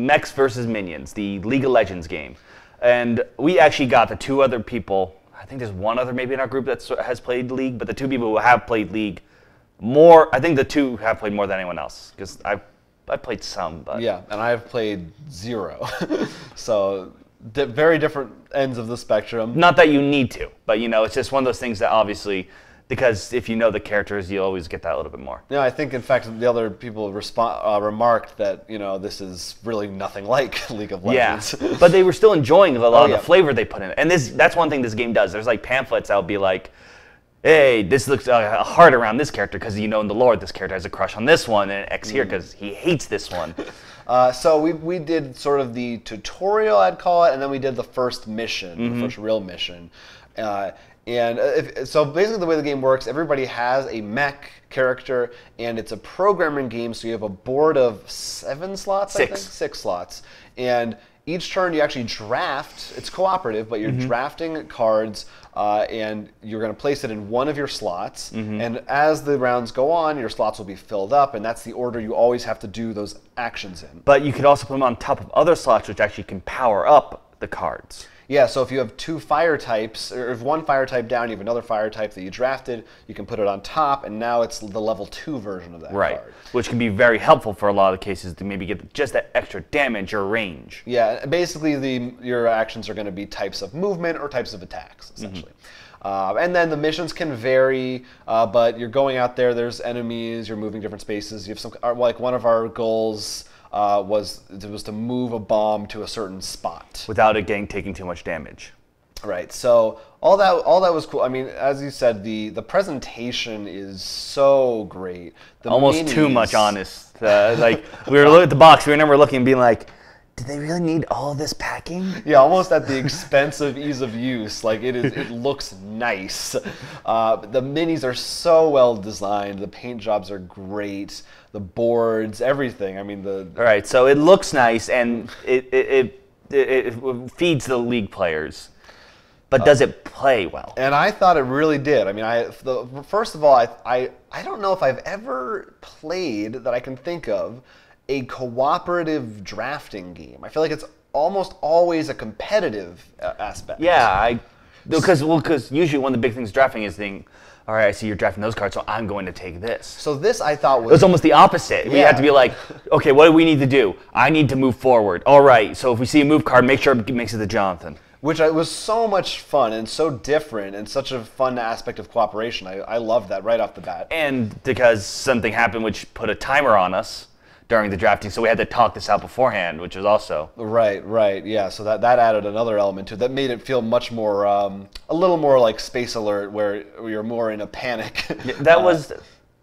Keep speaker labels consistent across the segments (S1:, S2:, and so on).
S1: Mechs versus Minions, the League of Legends game. And we actually got the 2 other people. I think there's one other maybe in our group that has played League, but the 2 people who have played League more, I think the 2 have played more than anyone else, because I played some. But
S2: yeah, and I've played 0. So very different ends of the spectrum.
S1: Not that you need to, but it's just one of those things that obviously, because if you know the characters, you always get that a little bit more.
S2: Yeah, I think in fact the other people remarked that this is really nothing like League of Legends.
S1: Yeah, but they were still enjoying a lot of the flavor they put in it. And that's one thing this game does. There's like pamphlets that will be like, hey, this looks a heart around this character because in the lore this character has a crush on this one, and X here because he hates this one.
S2: So we did sort of the tutorial, I'd call it, and then we did the first mission, the first real mission. So basically the way the game works, everybody has a mech character, and it's a programming game, so you have a board of 7 slots,
S1: 6.
S2: I think? 6 slots. And each turn you actually draft, it's cooperative, but you're drafting cards, and you're going to place it in one of your slots, and as the rounds go on, your slots will be filled up, and that's the order you always have to do those actions in.
S1: But you could also put them on top of other slots, which actually can power up the cards.
S2: Yeah, so if you have 2 fire types, or if 1 fire type down, you have another fire type that you drafted, you can put it on top, and now it's the level 2 version of that card.
S1: Which can be very helpful for a lot of the cases to maybe get just that extra damage or range.
S2: Yeah, basically your actions are going to be types of movement or types of attacks, essentially. And then the missions can vary, but you're going out there, there's enemies, you're moving different spaces. You have some, like one of our goals was to move a bomb to a certain spot
S1: without it taking too much damage.
S2: Right. So all that was cool. I mean, as you said, the presentation is so great.
S1: Almost too much, honest. Like we were looking at the box, we remember looking and being like, did they really need all this packing?
S2: Yeah, almost at the expense of ease of use. Like it looks nice. The minis are so well designed. The paint jobs are great. The boards, everything. I mean, all
S1: right, so it looks nice and it feeds the League players, but does it play well?
S2: And I thought it really did. I mean, first of all, I don't know if I've ever played that I can think of a cooperative drafting game. I feel like it's almost always a competitive aspect.
S1: Yeah, because usually one of the big things drafting is all right, I see you're drafting those cards, so I'm going to take this.
S2: So this I thought was...
S1: It was almost the opposite. Yeah. We had to be like, okay, what do we need to do? I need to move forward. All right, so if we see a move card, make sure it makes it to Jonathan.
S2: Which was so much fun and so different and such a fun aspect of cooperation. I loved that right off the bat.
S1: And because something happened which put a timer on us during the drafting, so we had to talk this out beforehand, which was also...
S2: Right, yeah. So that added another element to it that made it feel much more, a little more like Space Alert, where you're more in a panic.
S1: Yeah, that was,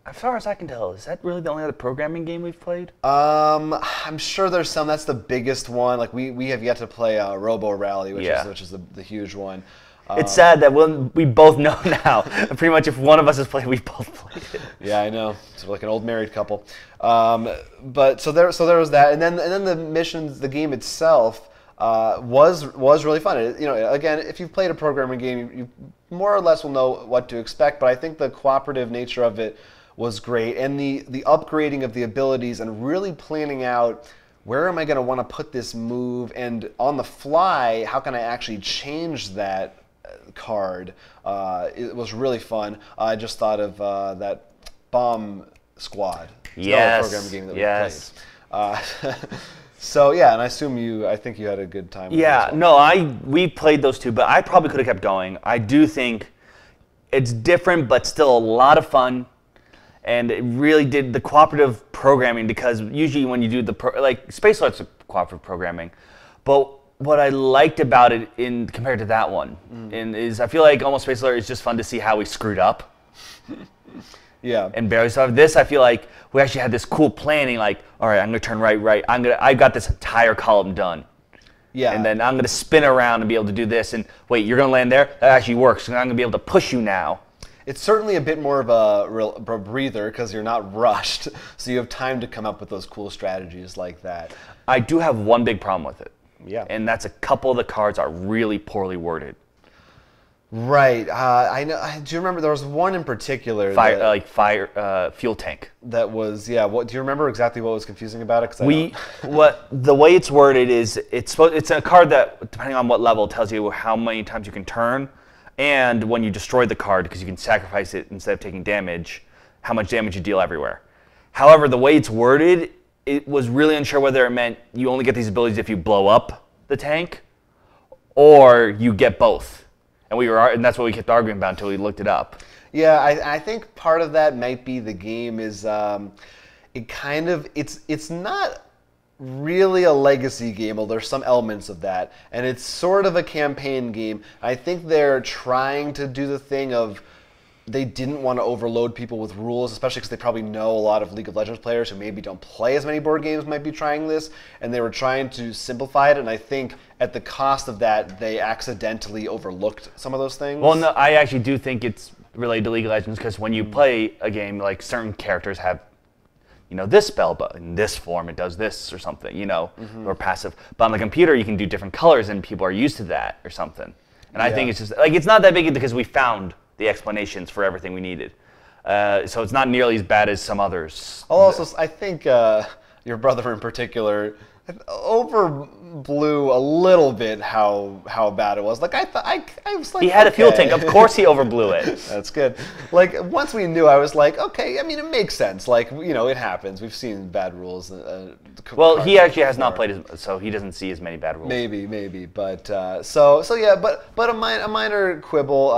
S1: as far as I can tell, is that really the only other programming game we've played?
S2: I'm sure there's some. That's the biggest one. Like we have yet to play Robo Rally, which is the huge one.
S1: It's sad that we both know now. Pretty much, if one of us has played, we both played it.
S2: Yeah, I know. It's like an old married couple. But so there was that, and then the missions, the game itself was really fun. Again, if you've played a programming game, you more or less will know what to expect. But I think the cooperative nature of it was great, and the upgrading of the abilities and really planning out, where am I going to want to put this move, and on the fly, how can I actually change that card? It was really fun. I just thought of that Bomb Squad.
S1: Yes.
S2: Programming game that we played. So yeah, and I think you had a good time with it as well.
S1: No, we played those two, but I probably could have kept going. I do think it's different, but still a lot of fun. And it really did the cooperative programming, because usually when you do like Space Alert's cooperative programming, but what I liked about it compared to that one is I feel like almost Space Alert is just fun to see how we screwed up.
S2: Yeah.
S1: And barely so. This, I feel like we actually had this cool planning, like, all right, I'm gonna turn right. I've got this entire column done.
S2: Yeah.
S1: And then I'm gonna spin around and be able to do this. And wait, you're gonna land there? That actually works. And I'm gonna be able to push you now.
S2: It's certainly a bit more of a breather, because you're not rushed, so you have time to come up with those cool strategies like that.
S1: I do have one big problem with it.
S2: Yeah.
S1: And that's a couple of the cards are really poorly worded.
S2: Right. I know. Do you remember there was one in particular
S1: Fuel tank.
S2: that was What do you remember exactly what was confusing about it?
S1: The way it's worded is it's a card that, depending on what level, tells you how many times you can turn, and when you destroy the card, because you can sacrifice it instead of taking damage, how much damage you deal everywhere. However, the way it's worded, it was really unsure whether it meant you only get these abilities if you blow up the tank, or you get both. And that's what we kept arguing about until we looked it up.
S2: Yeah, I think part of that might be the game is it's not really a legacy game, although there's some elements of that, and it's sort of a campaign game. I think they're trying to do the thing of they didn't want to overload people with rules, especially because they probably know a lot of League of Legends players who maybe don't play as many board games might be trying this, and they were trying to simplify it, and I think at the cost of that, they accidentally overlooked some of those things.
S1: Well, no, I actually do think it's related to League of Legends, because when you play a game, like certain characters have, this spell, but in this form it does this or something, or passive. But on the computer, you can do different colors, and people are used to that or something. And I think it's just, it's not that big because we found the explanations for everything we needed. So it's not nearly as bad as some others.
S2: Also, I think your brother in particular overblew a little bit how bad it was. Like I was like,
S1: he had a fuel tank. Of course, he overblew it.
S2: That's good. Like once we knew, I was like, okay. I mean, it makes sense. Like it happens. We've seen bad rules.
S1: Well, he actually has not played, so he doesn't see as many bad rules.
S2: Maybe, but so yeah. But a minor quibble.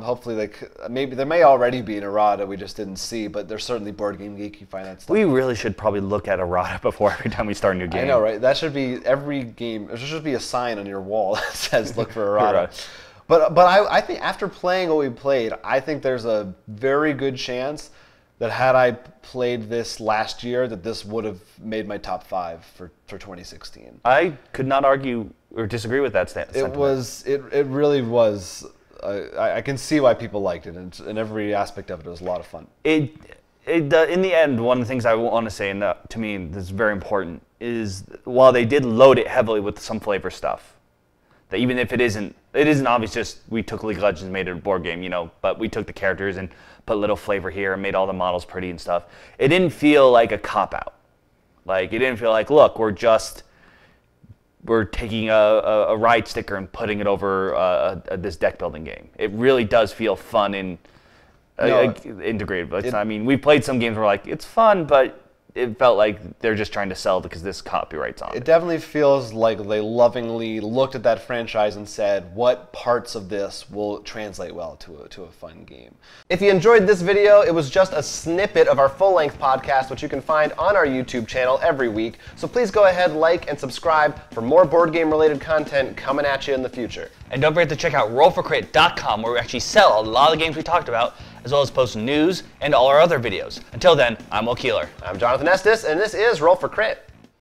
S2: Hopefully, maybe there may already be an errata we just didn't see. But there's certainly Board Game Geek. You find that stuff.
S1: We really should probably look at errata before every time we start a new game.
S2: I know, right? That should be every game. There should be a sign on your wall that says "Look for errata."
S1: Right.
S2: But I think after playing what we played, I think there's a very good chance that had I played this last year, that this would have made my top 5 for 2016.
S1: I could not argue or disagree with that sentiment.
S2: It really was. I can see why people liked it, and every aspect of it was a lot of fun.
S1: In the end, one of the things I want to say, and to me this is very important, is while they did load it heavily with some flavor stuff, that even if it isn't obvious, just we took League of Legends and made it a board game, but we took the characters and put a little flavor here and made all the models pretty and stuff. It didn't feel like a cop-out. Like, it didn't feel like, look, we're taking a ride sticker and putting it over this deck building game. It really does feel fun and integrated. But I mean, we played some games where we're like, it's fun, but it felt like they're just trying to sell because this copyright's on it.
S2: It definitely feels like they lovingly looked at that franchise and said, what parts of this will translate well to a fun game. If you enjoyed this video, it was just a snippet of our full-length podcast, which you can find on our YouTube channel every week. So please go ahead, like, and subscribe for more board game-related content coming at you in the future.
S1: And don't forget to check out rollforcrit.com, where we actually sell a lot of the games we talked about, as well as post news and all our other videos. Until then, I'm Will Keeler.
S2: I'm Jonathan Estes, and this is Roll for Crit.